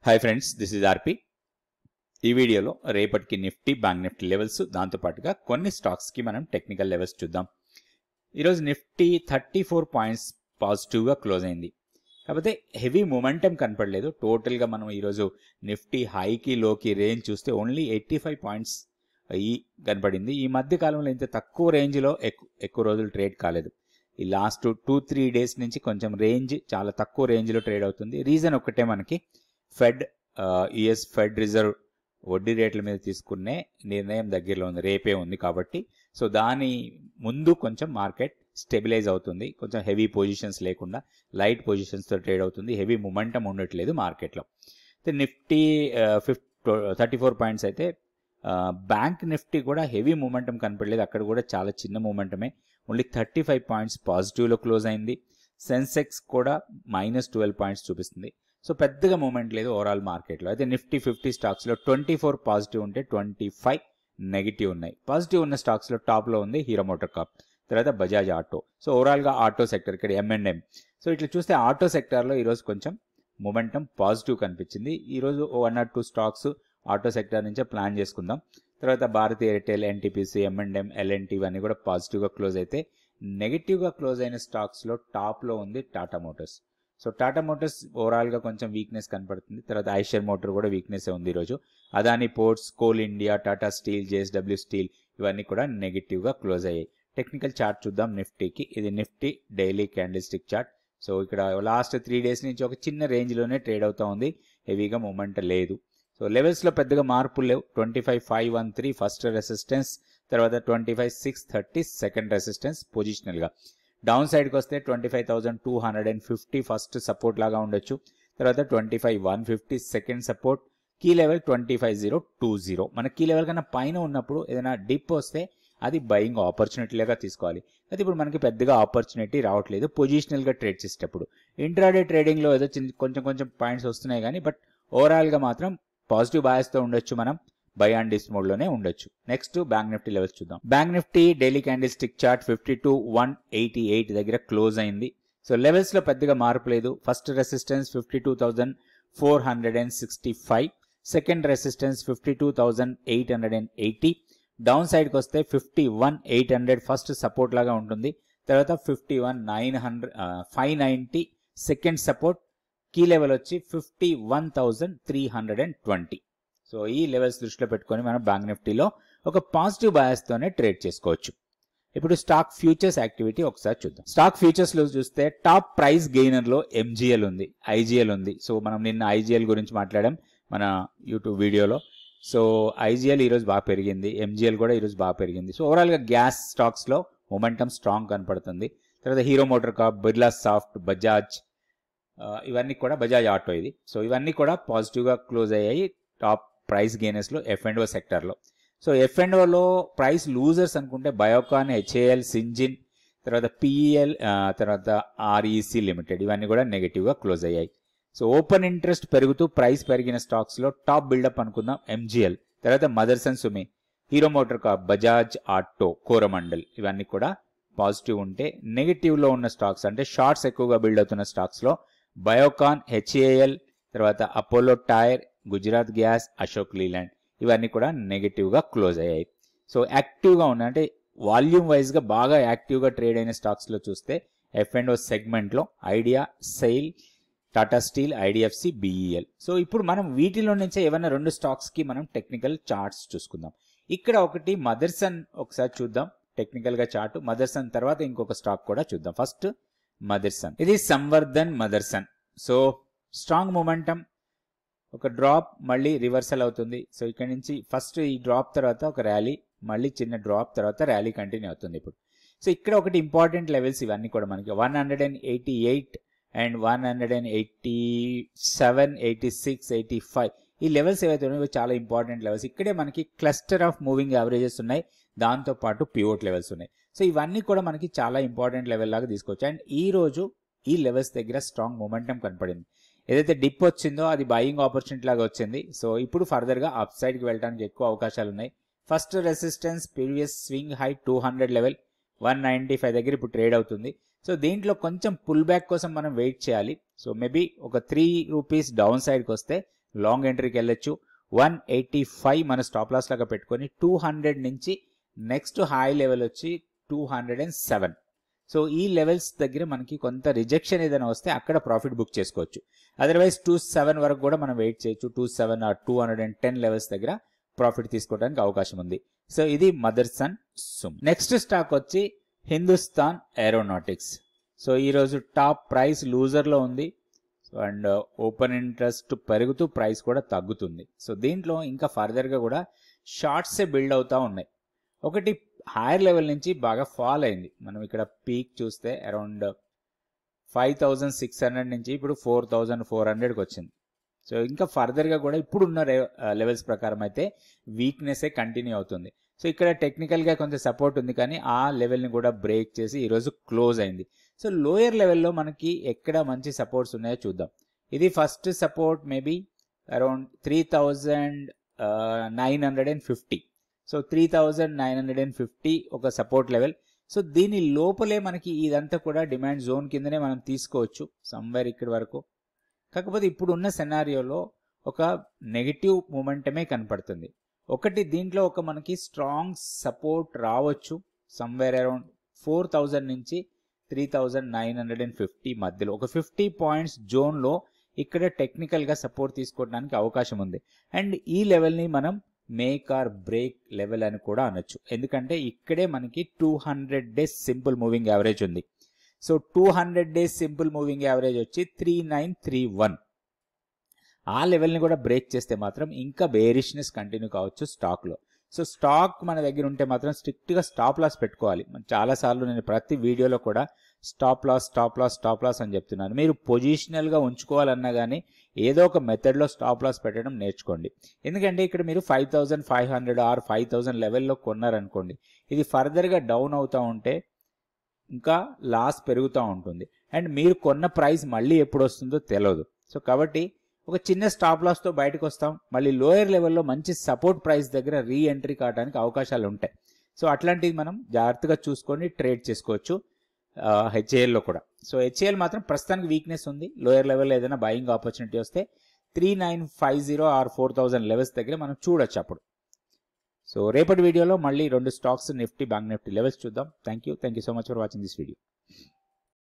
Hi friends, this is ఆర్పి. ఈ వీడియోలో రేపటికి నిఫ్టీ, బ్యాంక్ నిఫ్టీ లెవెల్స్, దాంతోపాటుగా కొన్ని స్టాక్స్కి మనం టెక్నికల్ లెవెల్స్ చూద్దాం. ఈరోజు నిఫ్టీ 34 పాయింట్స్ పాజిటివ్గా క్లోజ్ అయింది. కాకపోతే హెవీ మొమెంటం కనపడలేదు. టోటల్గా మనం ఈరోజు నిఫ్టీ హైకి లోకి రేంజ్ చూస్తే ఓన్లీ 85 పాయింట్స్ కనపడింది. ఈ మధ్య కాలంలో ఇంత తక్కువ రేంజ్లో ఎక్కువ రోజులు ట్రేడ్ కాలేదు. ఈ లాస్ట్ 2-3 డేస్ నుంచి కొంచెం రేంజ్ చాలా తక్కువ రేంజ్లో ట్రేడ్ అవుతుంది. రీజన్ ఒక్కటే, మనకి యుఎస్ ఫెడ్ రిజర్వ్ వడ్డీ రేట్ల మీద తీసుకునే నిర్ణయం దగ్గరలో ఉంది, రేపే ఉంది కాబట్టి. సో దాని ముందు కొంచెం మార్కెట్ స్టెబిలైజ్ అవుతుంది. కొంచెం హెవీ పొజిషన్స్ లేకుండా లైట్ పొజిషన్స్తో ట్రేడ్ అవుతుంది. హెవీ మొమెంటం ఉండట్లేదు మార్కెట్లో. నిఫ్టీ 34 పాయింట్స్ అయితే, బ్యాంక్ నిఫ్టీ కూడా హెవీ మూమెంటం కనపడలేదు. అక్కడ కూడా చాలా చిన్న మూమెంటమే, ఓన్లీ 35 పాయింట్స్ పాజిటివ్లో క్లోజ్ అయింది. సెన్సెక్స్ కూడా -12 పాయింట్స్ చూపిస్తుంది. సో పెద్దగా మూమెంట్ లేదు ఓవరాల్ మార్కెట్లో. అయితే నిఫ్టీ 50 స్టాక్స్లో 24 పాజిటివ్ ఉంటే 25 నెగిటివ్ ఉన్నాయి. పాజిటివ్ ఉన్న స్టాక్స్లో టాప్లో ఉంది హీరో మోటార్ కార్ప్, తర్వాత బజాజ్ ఆటో. సో ఓవరాల్గా ఆటో సెక్టర్, ఇక్కడ M&M. సో ఇట్లా చూస్తే ఆటో సెక్టార్లో ఈరోజు కొంచెం మూమెంటం పాజిటివ్ కనిపించింది. ఈరోజు 1 or 2 స్టాక్స్ ఆటో సెక్టర్ నుంచే ప్లాన్ చేసుకుందాం. తర్వాత Bharati Airtel, NTPC, M&M, L&T ఇవన్నీ కూడా పాజిటివ్గా క్లోజ్ అయితే, నెగిటివ్గా క్లోజ్ అయిన స్టాక్స్లో టాప్లో ఉంది Tata Motors. So Tata Motors ఓవరాల్గా కొంచెం వీక్నెస్ కనపడుతుంది. తర్వాత ఐషర్ మోటార్ కూడా వీక్నెస్ ఉంది ఈరోజు. Adani ports, coal India, Tata steel, JSW steel ఇవన్నీ కూడా నెగిటివ్గా క్లోజ్ అయ్యాయి. టెక్నికల్ చార్ట్ చూద్దాం నిఫ్టీకి. ఇది Nifty daily candle stick chart. So ఇక్కడ లాస్ట్ 3 డేస్ నుంచి ఒక చిన్న రేంజ్లోనే ట్రేడ్ అవుతూ ఉంది, హెవీగా మూమెంట్ లేదు. సో లెవెల్స్లో పెద్దగా మార్పులు లేవు. 25,513 ఫస్ట్ రెసిస్టెన్స్, తర్వాత 25,630 సెకండ్ రెసిస్టెన్స్ పొజిషనల్గా. డౌన్ సైడ్కి వస్తే 25,250 ఫస్ట్ సపోర్ట్ లాగా ఉండొచ్చు. తర్వాత 25,150 సెకండ్ సపోర్ట్. Key level 25,020. మన కీ లెవెల్ కన్నా పైన ఉన్నప్పుడు ఏదైనా డిప్ వస్తే అది బయింగ్ ఆపర్చునిటీలాగా తీసుకోవాలి. అయితే ఇప్పుడు మనకి పెద్దగా ఆపర్చునిటీ రావట్లేదు పొజిషనల్గా ట్రేడ్ చేసేటప్పుడు. ఇంట్రాడే ట్రేడింగ్లో ఏదో కొంచెం పాయింట్స్ వస్తున్నాయి కానీ, బట్ ఓవరాల్గా మాత్రం పాజిటివ్ బయాస్తో ఉండొచ్చు. మనం బై అండ్ డిస్ మోడ్లోనే ఉండొచ్చు. నెక్స్ట్ బ్యాంక్ నిఫ్టీ లెవెల్స్ చూద్దాం. Bank Nifty daily candle stick chart 52,188 దగ్గర క్లోజ్ అయింది. సో లెవెల్స్లో పెద్దగా మార్పు లేదు. First resistance 52,465, second resistance 52,880. Down సైడ్కి వస్తే 51,800 ఫస్ట్ సపోర్ట్ లాగా ఉంటుంది. తర్వాత 51,590 సెకండ్ సపోర్ట్. కీ లెవెల్ వచ్చి 51,320. సో ఈ లెవెల్స్ దృష్టిలో పెట్టుకొని మనం బ్యాంక్ నిఫ్టీలో ఒక పాజిటివ్ బయాస్తోనే ట్రేడ్ చేసుకోవచ్చు. ఇప్పుడు స్టాక్ ఫ్యూచర్స్ యాక్టివిటీ ఒకసారి చూద్దాం. స్టాక్ ఫ్యూచర్స్లో చూస్తే టాప్ ప్రైస్ గెయినర్లో MGL ఉంది, IGL ఉంది. సో మనం నిన్న IGL గురించి మాట్లాడాం మన యూట్యూబ్ వీడియోలో. సో IGL ఈరోజు బాగా పెరిగింది, MGL కూడా ఈరోజు బాగా పెరిగింది. సో ఓవరాల్గా గ్యాస్ స్టాక్స్లో మొమెంటం స్ట్రాంగ్ కనపడుతుంది. తర్వాత hero motor Corp, Birla soft, Bajaj ఇవన్నీ కూడా, బజాజ్ ఆటో ఇది. సో ఇవన్నీ కూడా పాజిటివ్గా క్లోజ్ అయ్యాయి టాప్ ప్రైస్ గెయినర్స్లో F&O సెక్టర్లో. సో F&Oలో ప్రైస్ లూజర్స్ అనుకుంటే బయోకాన్, HAL, సింజిన్, తర్వాత PEL, తర్వాత REC లిమిటెడ్ ఇవన్నీ కూడా నెగిటివ్గా క్లోజ్ అయ్యాయి. సో ఓపెన్ ఇంట్రెస్ట్ పెరుగుతూ ప్రైస్ పెరిగిన స్టాక్స్లో టాప్ బిల్డప్ అనుకుందాం MGL, తర్వాత మదర్సన్ సుమి, hero motor Corp, Bajaj auto, Coromandel ఇవన్నీ కూడా పాజిటివ్ ఉంటే, నెగిటివ్లో ఉన్న స్టాక్స్ అంటే షార్ట్స్ ఎక్కువగా బిల్డ్ అవుతున్న స్టాక్స్లో బయోకాన్, HAL, తర్వాత అపోలో టైర్, గుజరాత్ గ్యాస్, అశోక్ లీలాండ్ ఇవన్నీ కూడా నెగిటివ్గా క్లోజ్ అయ్యాయి. సో యాక్టివ్గా ఉన్నాయి అంటే వాల్యూమ్ వైజ్గా బాగా యాక్టివ్గా ట్రేడ్ అయిన స్టాక్స్లో చూస్తే F&O సెగ్మెంట్లో idea, SAIL, Tata steel, IDFC, BEL. So ఇప్పుడు మనం వీటిలో నుంచే ఏమైనా 2 స్టాక్స్కి మనం టెక్నికల్ చార్ట్స్ చూసుకుందాం. ఇక్కడ ఒకటి మదర్సన్ ఒకసారి చూద్దాం టెక్నికల్గా చార్ట్. మదర్సన్ తర్వాత ఇంకొక స్టాక్ కూడా చూద్దాం. ఫస్ట్ మదర్సన్, ఇది Samvardhan Motherson. So strong momentum, ఒక డ్రాప్, మళ్ళీ రివర్సల్ అవుతుంది. సో ఇక్కడ నుంచి ఫస్ట్ ఈ డ్రాప్ తర్వాత ఒక ర్యాలీ, మళ్ళీ చిన్న డ్రాప్, తర్వాత ర్యాలీ కంటిన్యూ అవుతుంది ఇప్పుడు. సో ఇక్కడ ఒకటి ఇంపార్టెంట్ లెవెల్స్ ఇవన్నీ కూడా మనకి 188 అండ్ 187, 86, 85 ఈ లెవెల్స్ ఏవైతే ఉన్నాయో చాలా ఇంపార్టెంట్ లెవెల్స్. ఇక్కడే మనకి క్లస్టర్ ఆఫ్ మూవింగ్ యావరేజెస్ ఉన్నాయి, దాంతోపాటు పివోట్ లెవెల్స్ ఉన్నాయి. సో ఇవన్నీ కూడా మనకి చాలా ఇంపార్టెంట్ లెవెల్ లాగా తీసుకోవచ్చు. అండ్ ఈ రోజు ఈ లెవెల్స్ దగ్గర స్ట్రాంగ్ మొమెంటం కనపడింది. ఏదైతే డిప్ వచ్చిందో అది బయింగ్ ఆపర్చునిటీ లాగా వచ్చింది. సో ఇప్పుడు ఫర్దర్గా అప్ సైడ్కి వెళ్ళడానికి ఎక్కువ అవకాశాలు ఉన్నాయి. First resistance previous swing high 200 level 195 దగ్గర ఇప్పుడు ట్రేడ్ అవుతుంది. సో దీంట్లో కొంచెం పుల్ బ్యాక్ కోసం మనం వెయిట్ చేయాలి. సో మేబీ ఒక 3 రూపీస్ డౌన్ సైడ్కి వస్తే లాంగ్ ఎంట్రీకి వెళ్ళొచ్చు. 185 మన స్టాప్ లాస్ లాగా పెట్టుకొని 200 నుంచి నెక్స్ట్ హై లెవెల్ వచ్చి 207. సో ఈ లెవెల్స్ దగ్గర మనకి కొంత రిజెక్షన్ ఏదైనా వస్తే అక్కడ ప్రాఫిట్ బుక్ చేసుకోవచ్చు. అదర్వైజ్ 27 వరకు కూడా మనం వెయిట్ చేయొచ్చు. 27 ఆర్ 210 లెవెల్స్ దగ్గర ప్రాఫిట్ తీసుకోవడానికి అవకాశం ఉంది. సో ఇది మదర్సన్ సుమ్. నెక్స్ట్ స్టాక్ వచ్చి హిందుస్థాన్ ఏరోనాటిక్స్. సో ఈరోజు టాప్ ప్రైస్ లూజర్లో ఉంది అండ్ ఓపెన్ ఇంట్రెస్ట్ పెరుగుతూ ప్రైస్ కూడా తగ్గుతుంది. సో దీంట్లో ఇంకా ఫర్దర్గా కూడా షార్ట్సే బిల్డ్ అవుతూ ఉన్నాయి. ఒకటి హైయర్ లెవెల్ నుంచి బాగా ఫాల్ అయింది. మనం ఇక్కడ పీక్ చూస్తే అరౌండ్ 5600 నుంచి ఇప్పుడు 4400కి వచ్చింది. సో ఇంకా ఫర్దర్గా కూడా ఇప్పుడున్న లెవెల్స్ ప్రకారం అయితే వీక్నెస్సే కంటిన్యూ అవుతుంది. సో ఇక్కడ టెక్నికల్గా కొంచెం సపోర్ట్ ఉంది కానీ ఆ లెవెల్ని కూడా బ్రేక్ చేసి ఈరోజు క్లోజ్ అయింది. సో లోయర్ లెవెల్లో మనకి ఎక్కడ మంచి సపోర్ట్స్ ఉన్నాయో చూద్దాం. ఇది first support maybe around 3950. So 3950 ఒక సపోర్ట్ లెవెల్. సో దీని లోపలే మనకి ఇదంతా కూడా డిమాండ్ జోన్ కిందనే మనం తీసుకోవచ్చు సమ్వేర్ ఇక్కడి వరకు. కాకపోతే ఇప్పుడున్న సెనారియోలో ఒక నెగిటివ్ మూమెంటమే కనపడుతుంది. ఒకటి దీంట్లో ఒక మనకి స్ట్రాంగ్ సపోర్ట్ రావచ్చు సమ్వేర్ అరౌండ్ 4000 నుంచి 3950 మధ్యలో ఒక 50 పాయింట్స్ జోన్లో ఇక్కడ టెక్నికల్గా సపోర్ట్ తీసుకోవడానికి అవకాశం ఉంది. అండ్ ఈ లెవెల్ని మనం మేక్ ఆర్ బ్రేక్ లెవెల్ అని కూడా అనొచ్చు. ఎందుకంటే ఇక్కడే మనకి 200 డేస్ సింపుల్ మూవింగ్ యావరేజ్ ఉంది. So 200 days simple moving average వచ్చి 3931. ఆ లెవెల్ని కూడా బ్రేక్ చేస్తే మాత్రం ఇంకా బేరిష్నెస్ కంటిన్యూ కావచ్చు స్టాక్లో. సో స్టాక్ మన దగ్గర ఉంటే మాత్రం స్ట్రిక్ట్గా స్టాప్ లాస్ పెట్టుకోవాలి. చాలాసార్లు నేను ప్రతి వీడియోలో కూడా స్టాప్ లాస్ అని చెప్తున్నాను. మీరు పొజిషనల్గా ఉంచుకోవాలన్నా కానీ ఏదో ఒక మెథడ్లో స్టాప్ లాస్ పెట్టడం నేర్చుకోండి. ఎందుకంటే ఇక్కడ మీరు 5500 ఆర్ 5000 లెవెల్లో కొన్నారనుకోండి, ఇది ఫర్దర్గా డౌన్ అవుతూ ఉంటే ఇంకా లాస్ పెరుగుతూ ఉంటుంది. అండ్ మీరు కొన్న ప్రైస్ మళ్ళీ ఎప్పుడు వస్తుందో తెలియదు. సో కాబట్టి ఒక చిన్న స్టాప్ లాస్తో బయటకు వస్తాం, మళ్ళీ లోయర్ లెవెల్లో మంచి సపోర్ట్ ప్రైస్ దగ్గర రీ ఎంట్రీ కావడానికి అవకాశాలు ఉంటాయి. సో అట్లాంటిది మనం జాగ్రత్తగా చూసుకొని ట్రేడ్ చేసుకోవచ్చు హెచ్ఏఎల్లో కూడా. సో హెచ్ఏఎల్ మాత్రం ప్రస్తుతానికి వీక్నెస్ ఉంది. లోయర్ లెవెల్లో ఏదైనా బయింగ్ ఆపర్చునిటీ వస్తే 3950 ఆర్ 4000 లెవెల్స్ దగ్గర మనం చూడొచ్చు అప్పుడు. సో రేపటి వీడియోలో మళ్ళీ 2 stocks Nifty, bank Nifty levels చూద్దాం. Thank you so much for watching this video.